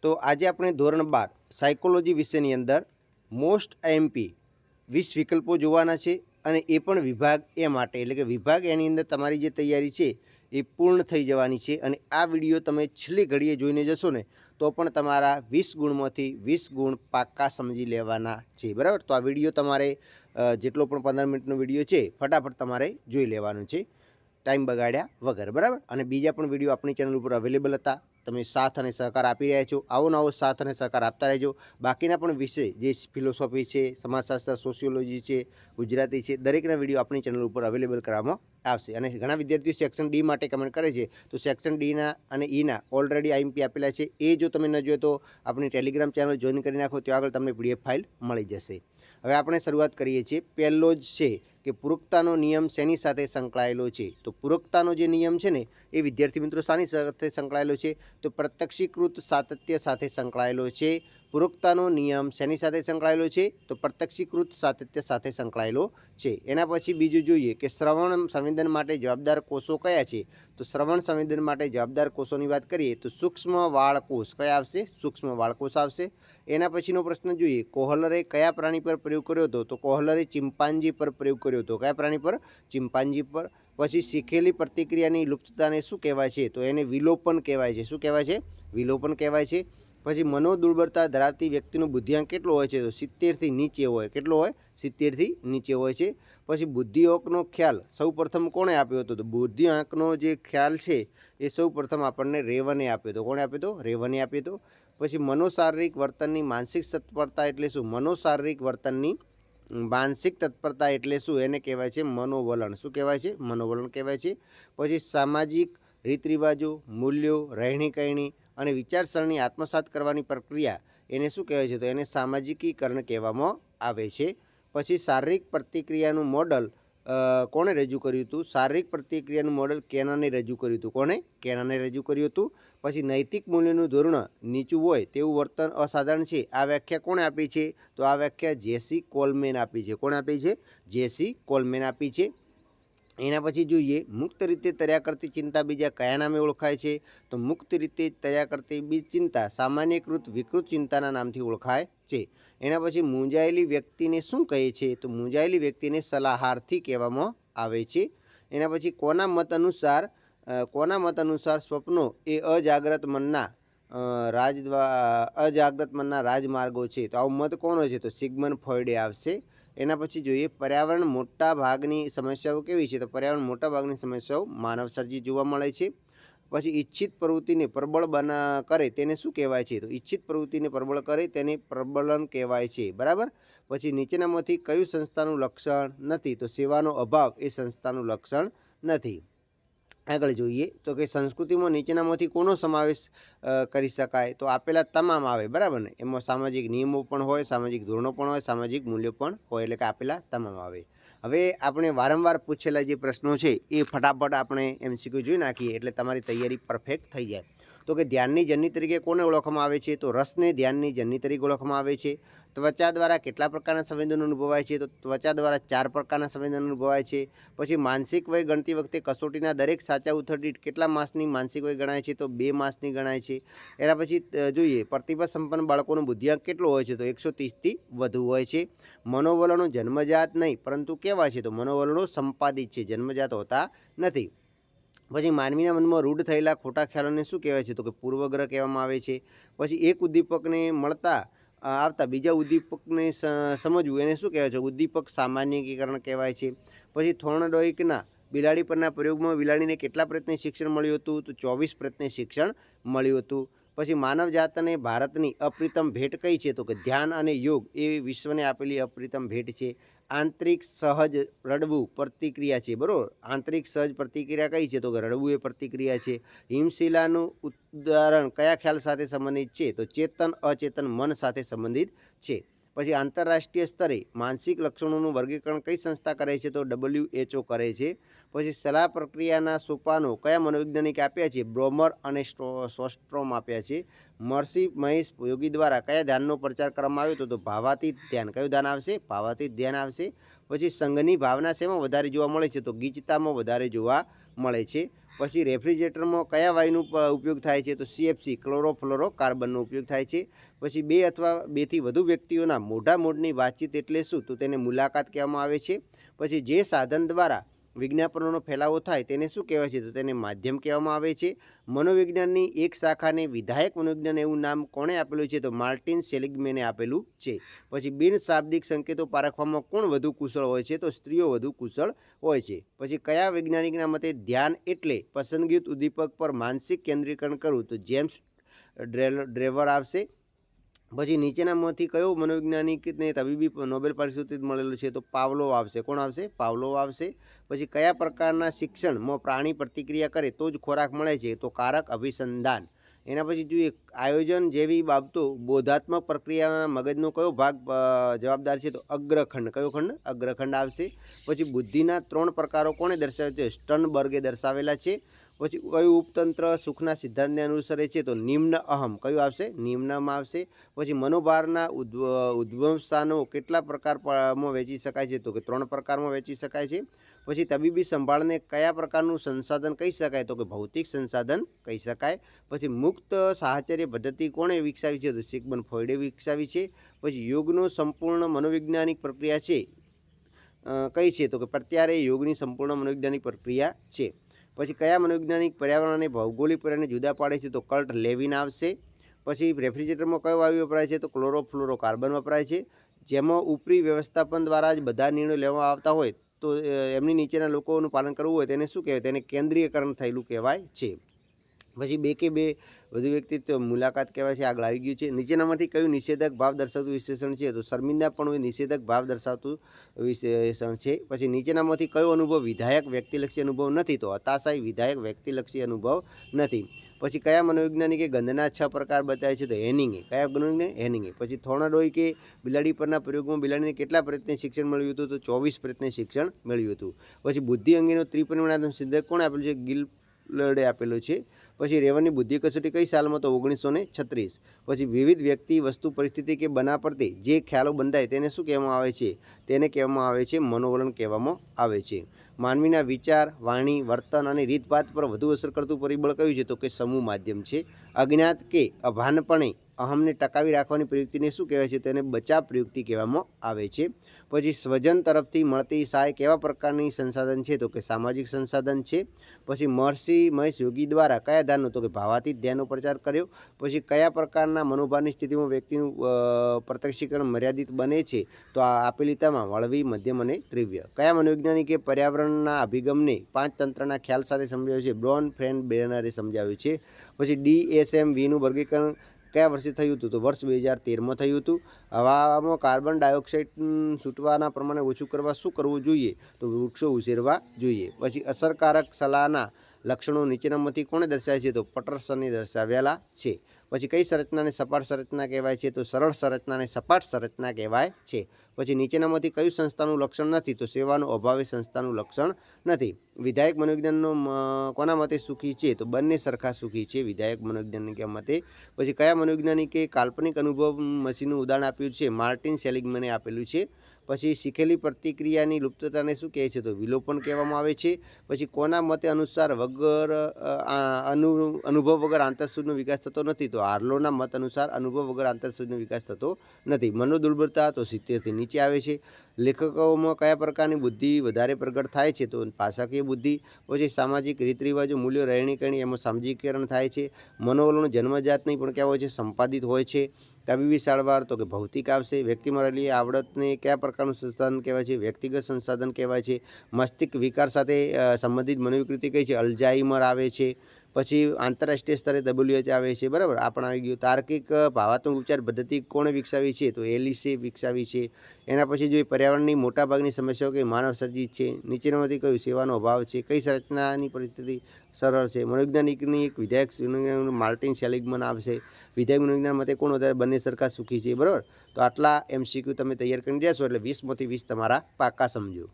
તો આજે આપણે ધોરણ 12 સાયકોલોજી વિષયની અંદર મોસ્ટ આઈએમપી 20 વિકલ્પો જોવાના છે અને એ પણ વિભાગ એ માટે, એટલે કે વિભાગ એની અંદર તમારી જે તૈયારી છે એ પૂર્ણ થઈ જવાની છે અને આ વિડીયો તમે છેલ્લી ઘડીએ જોઈને જશો ને તો પણ તમારા 20 ગુણમાંથી 20 ગુણ પાક્કા સમજી લેવાના છે, બરાબર। તો આ વિડીયો તમારે જેટલો પણ 15 મિનિટનો વિડીયો છે ફટાફટ તમારે જોઈ લેવાનું છે, ટાઈમ બગાડ્યા વગર, બરાબર। અને બીજા પણ વિડીયો આપણી ચેનલ ઉપર અવેલેબલ હતા, તમે સાથ અને સહકાર આપી રહ્યા છો, આવો નવો સાથ અને સહકાર આપતા રહેજો। બાકીના પણ વિષય જે ફિલોસોફી છે, સમાજશાસ્ત્ર, સોશિયોલોજી છે, ગુજરાતી છે, દરેકના વિડીયો આપણી ચેનલ ઉપર અવેલેબલ કરવામાં આવશે। અને ઘણા વિદ્યાર્થીઓ સેક્શન ડી માટે કમેન્ટ કરે છે, તો સેક્શન ડીના અને ઈના ઓલરેડી આઈએમપી આપેલા છે, એ જો તમે ન જોયો તો આપણી ટેલિગ્રામ ચેનલ જોઈન કરી નાખો, ત્યાં આગળ તમને પીડીએફ ફાઇલ મળી જશે। હવે આપણે શરૂઆત કરીએ છીએ। પહેલો જ છે કે પૂરકતાનો નિયમ શેની સાથે સંકળાયેલો છે? તો પૂરકતાનો જે નિયમ છે ને એ વિદ્યાર્થી મિત્રો શાની સાથે સંકળાયેલો છે? તો પ્રત્યક્ષીકૃત સાતત્ય સાથે સંકળાયેલો છે। પૂરકતાનો નિયમ શેની સાથે સંકળાયેલો છે? તો પ્રત્યક્ષીકૃત સાતત્ય સાથે સંકળાયેલો છે। એના પછી બીજું જોઈએ કે શ્રવણ સંવેદન માટે જવાબદાર કોષો કયા છે? તો શ્રવણ સંવેદન માટે જવાબદાર કોષોની વાત કરીએ તો સૂક્ષ્મ વાળકોષ કયા આવશે? સૂક્ષ્મ વાળકોષ આવશે। એના પછીનો પ્રશ્ન જોઈએ, કોહલરે કયા પ્રાણી પર પ્રયોગ કર્યો હતો? તો કોહલરે ચિમ્પાન્જી પર પ્રયોગ કર્યો હતો। કયા પ્રાણી પર? ચિમ્પાન્જી પર। પછી શીખેલી પ્રતિક્રિયાની લુપ્તતાને શું કહેવાય છે? તો એને વિલોપન કહેવાય છે। શું કહેવાય છે? વિલોપન કહેવાય છે। પછી મનોદુર્બળતા ધરાવતી વ્યક્તિનો બુદ્ધિઆંક કેટલો હોય છે? તો 70થી નીચે હોય। કેટલો હોય? 70થી નીચે હોય છે। પછી બુદ્ધિઆંકનો ખ્યાલ સૌ પ્રથમ કોણે આપ્યો હતો? તો બુદ્ધિઆંકનો જે ખ્યાલ છે એ સૌ પ્રથમ આપણને રેવને આપ્યો હતો। કોણે આપ્યો હતો? રેવને આપ્યો હતો। પછી મનોશારીરિક વર્તનની માનસિક તત્પરતા એટલે શું? મનોશારીરિક વર્તનની માનસિક તત્પરતા એટલે શું? એને કહેવાય છે મનોવલણ। શું કહેવાય છે? મનોવલણ કહેવાય છે। પછી સામાજિક રીત રિવાજો, મૂલ્યો, રહેણી કહેણી અને વિચારસરણી આત્મસાત કરવાની પ્રક્રિયા એને શું કહેવાય છે? તો એને સામાજિકીકરણ કહેવામાં આવે છે। પછી શારીરિક પ્રતિક્રિયાનું મોડલ કોણે રજૂ કર્યું હતું? શારીરિક પ્રતિક્રિયાનું મોડલ કેનાને રજૂ કર્યું હતું। કોણે? કેનાને રજૂ કર્યું હતું। પછી નૈતિક મૂલ્યનું ધોરણ નીચું હોય તેવું વર્તન અસાધારણ છે, આ વ્યાખ્યા કોણે આપી છે? તો આ વ્યાખ્યા જેસી કોલમેન આપી છે। કોણે આપી છે? જેસી કોલમેન આપી છે। એના પછી જોઈએ, મુક્ત રીતે તર્યા કરતી ચિંતા બીજા કયા નામે ઓળખાય છે? તો મુક્ત રીતે તર્યા કરતી બીજી ચિંતા સામાન્યકૃત વિકૃત ચિંતાના નામથી ઓળખાય છે। એના પછી મૂંઝાયેલી વ્યક્તિને શું કહે છે? તો મૂંઝાયેલી વ્યક્તિને સલાહાર્થી કહેવામાં આવે છે। એના પછી કોના મત અનુસાર સ્વપ્નો એ અજાગ્રત મનના રાજમાર્ગો છે? તો આવો મત કોનો છે? તો સિગમન્ડ ફ્રોઈડે આવશે। એના પછી જોઈએ, પર્યાવરણ મોટા ભાગની સમસ્યાઓ કેવી છે? તો પર્યાવરણ મોટા ભાગની સમસ્યાઓ માનવસર્જિત જોવા મળે છે। પછી ઈચ્છિત પ્રવૃત્તિને પ્રબળ કરે તેને શું કહેવાય છે? તો ઈચ્છિત પ્રવૃત્તિને પ્રબળ કરે તેને પ્રબલન કહેવાય છે, બરાબર। પછી નીચેનામાંથી કયું સંસ્થાનું લક્ષણ નથી? તો સેવાનો અભાવ એ સંસ્થાનું લક્ષણ નથી। આગળ જોઈએ તો કે સંસ્કૃતિમાં નીચેનામાંથી કોનો સમાવેશ કરી શકાય? તો આપેલા તમામ આવે, બરાબર ને। એમાં સામાજિક નિયમો પણ હોય, સામાજિક ધોરણો પણ હોય, સામાજિક મૂલ્યો પણ હોય, એટલે કે આપેલા તમામ આવે। હવે આપણે વારંવાર પૂછેલા જે પ્રશ્નો છે એ ફટાફટ આપણે MCQ જોઈ નાખીએ એટલે તમારી તૈયારી પરફેક્ટ થઈ જાય। તો કે ધ્યાનની જનની તરીકે કોને ઓળખવામાં આવે છે? તો રસને ધ્યાનની જનની તરીકે ઓળખવામાં આવે છે। ત્વચા દ્વારા કેટલા પ્રકારના સંવેદનો અનુભવાય છે? તો ત્વચા દ્વારા 4 પ્રકારના સંવેદનો અનુભવાય છે। પછી માનસિક વય ગણતી વખતે કસોટીના દરેક સાચા ઉત્તર દીઠ કેટલા માસની માનસિક વય ગણાય છે? તો 2 માસની ગણાય છે। એના પછી જોઈએ, પ્રતિભા સંપન્ન બાળકોનો બુદ્ધિઆંક કેટલો હોય છે? તો 130થી વધુ હોય છે। મનોવલણો જન્મજાત નહીં પરંતુ કેવા છે? તો મનોવલણો સંપાદિત છે, જન્મજાત હોતા નથી। પછી માનવીના મનમાં રૂઢ થયેલા ખોટા ખ્યાલોને શું કહેવાય છે? તો કે પૂર્વગ્રહ કહેવામાં આવે છે। પછી એક ઉદ્દીપકને મળતા આવતા બીજા ઉદ્દીપકને સમજવું એને શું કહેવાય છે? ઉદ્દીપક સામાન્યીકરણ કહેવાય છે। પછી થોર્નડોઇકના બિલાડી પરના પ્રયોગમાં બિલાડીને કેટલા પ્રયત્ને શિક્ષણ મળ્યું હતું? તો 24 પ્રયત્ને શિક્ષણ મળ્યું હતું। પછી માનવજાતને ભારતની અપ્રિતમ ભેટ કઈ છે? તો કે ધ્યાન અને યોગ એ વિશ્વને આપેલી અપ્રિતમ ભેટ છે। આંતરિક સહજ રડવું પ્રતિક્રિયા છે, બરાબર। આંતરિક સહજ પ્રતિક્રિયા કઈ છે? તો કે રડવું એ પ્રતિક્રિયા છે। હિમશિલાનું ઉદાહરણ કયા ખ્યાલ સાથે સંબંધિત છે? તો ચેતન અચેતન મન સાથે સંબંધિત છે। પછી આંતરરાષ્ટ્રીય સ્તરે માનસિક લક્ષણોનું વર્ગીકરણ કઈ સંસ્થા કરે છે? તો WHO કરે છે। પછી સલાહ પ્રક્રિયાના સોપાનો કયા મનોવૈજ્ઞાનિકે આપ્યા છે? બ્રોમર અને સોસ્ટ્રોમ આપ્યા છે। મહર્ષિ મહેશ યોગી દ્વારા કયા ધ્યાનનો પ્રચાર કરવામાં આવ્યો હતો? તો ભાવાતીત ધ્યાન। કયું ધ્યાન આવશે? ભાવાતીત ધ્યાન આવશે। પછી સંઘની ભાવના શેમાં વધારે જોવા મળે છે? તો ગીચતામાં વધારે જોવા મળે છે। પછી રેફ્રિજરેટરમાં કયા વાયુનો ઉપયોગ થાય છે? તો CFC ક્લોરોફ્લોરોકાર્બનનો ઉપયોગ થાય છે. પછી 2 અથવા 2 થી વધુ વ્યક્તિઓના મોઢામોઢની વાતચીત એટલે શું? તો તેને મુલાકાત કહેવામાં આવે છે. પછી જે સાધન દ્વારા વિજ્ઞાપનોનો ફેલાવો થાય તેને શું કહેવાય છે? તો તેને માધ્યમ કહેવામાં આવે છે. મનોવિજ્ઞાનની એક શાખાને વિધાયક મનોવિજ્ઞાન એવું નામ કોણે આપેલું છે? તો માર્ટિન સેલિગ્મેને આપેલું છે. પછી બિનશાબ્દિક સંકેતો પારખવામાં કોણ વધુ કુશળ હોય છે? તો સ્ત્રીઓ વધુ કુશળ હોય છે. પછી કયા વૈજ્ઞાનિકના મતે ધ્યાન એટલે પસંદગીયુક્ત ઉદ્દીપક પર માનસિક કેન્દ્રીકરણ કરવું? તો જેમ્સ ડ્રેવર આવશે. પછી નીચેનામાંથી કયો મનોવૈજ્ઞાનિકને તબીબી નોબેલ પારિતોષિક મળેલું છે? તો પાવલોવ આવશે. કોણ આવશે? પાવલોવ આવશે. પછી કયા પ્રકારના શિક્ષણમાં પ્રાણી પ્રતિક્રિયા કરે તો જ ખોરાક મળે છે? તો કારક અભિસંધાન. એના પછી જોઈએ આયોજન જેવી બાબતો બોધાત્મક પ્રક્રિયાના મગજનો કયો ભાગ જવાબદાર છે? તો અગ્રખંડ. કયો ખંડ? અગ્રખંડ આવશે. પછી બુદ્ધિના 3 પ્રકારો કોણે દર્શાવ્યા છે? સ્ટર્નબર્ગે દર્શાવેલા છે. પછી કયું ઉપતંત્ર સુખના સિદ્ધાંતને અનુસરે છે? તો નિમ્ન અહમ. કયું આવશે? નિમ્નમાં આવશે. પછી મનોભારના ઉદ્ભવ સ્થાનો કેટલા પ્રકારમાં વહેંચી શકાય છે? તો કે 3 પ્રકારમાં વહેંચી શકાય છે. પછી તબીબી સંભાળને કયા પ્રકારનું સંસાધન કહી શકાય? તો કે ભૌતિક સંસાધન કહી શકાય. પછી મુક્ત સાહચર્ય પદ્ધતિ કોણે વિકસાવી છે? તો સિગમન્ડ ફ્રોઈડે વિકસાવી છે. પછી યોગનો સંપૂર્ણ મનોવૈજ્ઞાનિક પ્રક્રિયા છે કઈ છે? તો કે પ્રત્યારે યોગની સંપૂર્ણ મનોવૈજ્ઞાનિક પ્રક્રિયા છે. પછી કયા મનોવૈજ્ઞાનિક પર્યાવરણ અને ભૌગોલિક પર્યાવરણને જુદા પાડે છે? તો કર્ટ લેવિન આવશે. પછી રેફ્રિજરેટરમાં કયો વાયુ વપરાય છે? તો ક્લોરોફ્લોરોકાર્બન વપરાય છે. જેમાં ઉપરી વ્યવસ્થાપન દ્વારા જ બધા નિર્ણયો લેવામાં આવતા હોય તો એમની નીચેના લોકોનું પાલન કરવું હોય તેને શું કહેવાય? તેને કેન્દ્રીયકરણ થયેલું કહેવાય છે. પછી 2 કે 2 વધુ વ્યક્તિત્વ મુલાકાત કહેવાય છે. આગળ આવી ગયું છે. નીચેનામાંથી કયું નિષેધક ભાવ દર્શાવતું વિશેષણ છે? તો શર્મિંદાપણું એ નિષેધક ભાવ દર્શાવતું વિશેષણ છે. પછી નીચેનામાંથી કયો અનુભવ વિધાયક વ્યક્તિલક્ષી અનુભવ નથી? તો હતાશાય વિધાયક વ્યક્તિલક્ષી અનુભવ નથી. પછી કયા મનોવૈજ્ઞાનિકે ગંધના 6 પ્રકાર બતાવ્યા છે? તો હેનિંગે. કયા મનોવૈજ્ઞાનિકે? હેનિંગે. પછી થોર્નડોઈ કે બિલાડી પરના પ્રયોગમાં બિલાડીને કેટલા પ્રયત્ને શિક્ષણ મળ્યું હતું? તો 24 પ્રયત્ને શિક્ષણ મળ્યું હતું. પછી બુદ્ધિ અંગેનો ત્રિપરિમાણાત્મક સિદ્ધાંત કોણે આપેલું છે? ગિલબર્ટે આપેલું છે. પછી રેવનની બુદ્ધિ કસોટી કઈ સાલમાં? તો 1936. પછી વિવિધ વ્યક્તિ વસ્તુ પરિસ્થિતિ કે બના પરથી જે ખ્યાલો બંધાય તેને શું કહેવામાં આવે છે? તેને કહેવામાં આવે છે મનોવલણ કહેવામાં આવે છે. માનવીના વિચાર, વાણી, વર્તન અને રીતભાત પર વધુ અસર કરતું પરિબળ કયું છે? તો કે સમૂહ માધ્યમ છે. અજ્ઞાત કે અભાનપણે અહમને ટકાવી રાખવાની પ્રવૃત્તિને શું કહેવાય છે? તેને બચાવ પ્રવૃત્તિ કહેવામાં આવે છે. પછી સ્વજન તરફથી મળતી સહાય કેવા પ્રકારની સંસાધન છે? તો કે સામાજિક સંસાધન છે. પછી મહર્ષિ મહેશ યોગી દ્વારા કયા ધ્યાનનો? તો કે ભાવાતીત ધ્યાનનો પ્રચાર કર્યો. પછી કયા પ્રકારના મનોભારની સ્થિતિમાં વ્યક્તિનું પ્રત્યક્ષીકરણ મર્યાદિત બને છે? તો આ આપેલી તમામ વળવી, મધ્યમ અને તીવ્ર. કયા મનોવૈજ્ઞાનિકે પર્યાવરણના અભિગમને 5 તંત્રના ખ્યાલ સાથે સમજાવ્યું છે? બ્રોન ફ્રેન બેનરે સમજાવ્યું છે. પછી DSM-Vનું વર્ગીકરણ કયા વર્ષે થયું હતું? તો વર્ષ 2013માં થયું હતું. હવામાં કાર્બન ડાયોક્સાઇડ છૂટવાના પ્રમાણે ઓછું કરવા શું કરવું જોઈએ? તો વૃક્ષો ઉછેરવા જોઈએ. પછી અસરકારક સલાહના લક્ષણો નીચેનામાંથી કોણે દર્શાવ્યા છે? તો પટરસને દર્શાવેલા છે. પછી કઈ સંરચનાને સપાટ સંરચના કહેવાય છે? તો સરળ સંરચનાને સપાટ સંરચના કહેવાય છે. પછી નીચેનામાંથી કયું સંસ્થાનું લક્ષણ નથી? તો સેવાનો અભાવ એ સંસ્થાનું લક્ષણ નથી. વિધાયક મનોવિજ્ઞાનનો કોના મતે સુખી છે? તો બંને સરખા સુખી છે વિધાયક મનોવૈજ્ઞાનિક મતે. પછી કયા મનોવૈજ્ઞાનિકે કાલ્પનિક અનુભવ મશીનનું ઉદાહરણ આપ્યું છે? માર્ટિન સેલિગ્મને આપેલું છે. પછી શીખેલી પ્રતિક્રિયાની લુપ્તતાને શું કહે છે? તો વિલોપન કહેવામાં આવે છે. પછી કોના મતે અનુસાર અનુભવ વગર આંતરસૂઝનો વિકાસ થતો નથી? તો હાર્લોના મત અનુસાર અનુભવ વગર આંતરસૂઝનો વિકાસ થતો નથી. મનોદુર્બળતા તો 70થી નીચે આવે છે. લેખકોમાં કયા પ્રકારની બુદ્ધિ વધારે પ્રગટ થાય છે? તો ભાષાકીય બુદ્ધિ. પછી સામાજિક રીત રિવાજો, મૂલ્યો, રહેણી કરણી એમાં સામાજિકીકરણ થાય છે. મનોવલણ જન્મજાત નહીં પણ કેવા હોય છે? સંપાદિત હોય છે. તબીબી સારવાર તો કે ભૌતિક આવશે. વ્યક્તિમાં રહેલી આવડતને કયા પ્રકારનું સંસાધન કહેવાય છે? વ્યક્તિગત સંસાધન કહેવાય છે. મસ્તિષ્ક વિકાર સાથે સંબંધિત મનોવિકૃતિ કઈ છે? અલ્ઝાઇમર આવે છે. પછી આંતરરાષ્ટ્રીય સ્તરે WHO આવે છે. બરાબર, આ પણ આવી ગયું. તાર્કિક ભાવાત્મક ઉપચાર પદ્ધતિ કોણે વિકસાવી છે? તો એલિસે વિકસાવી છે. એના પછી જોઈએ પર્યાવરણની મોટાભાગની સમસ્યાઓ કે માનવ સર્જિત છે. નીચેનામાંથી કયું સેવાનો અભાવ છે? કઈ સંરચનાની પરિસ્થિતિ સરળ છે? મનોવૈજ્ઞાનિકની એક વિધાયક માર્ટિન સેલિગ્મન આવશે. વિધાયક મનોવિજ્ઞાન મતે કોણ વધારે? બંને સરખા સુખી છે. બરાબર, તો આટલા MCQ તમે તૈયાર કરી દેશો એટલે 20માંથી 20 તમારા પાકા સમજો.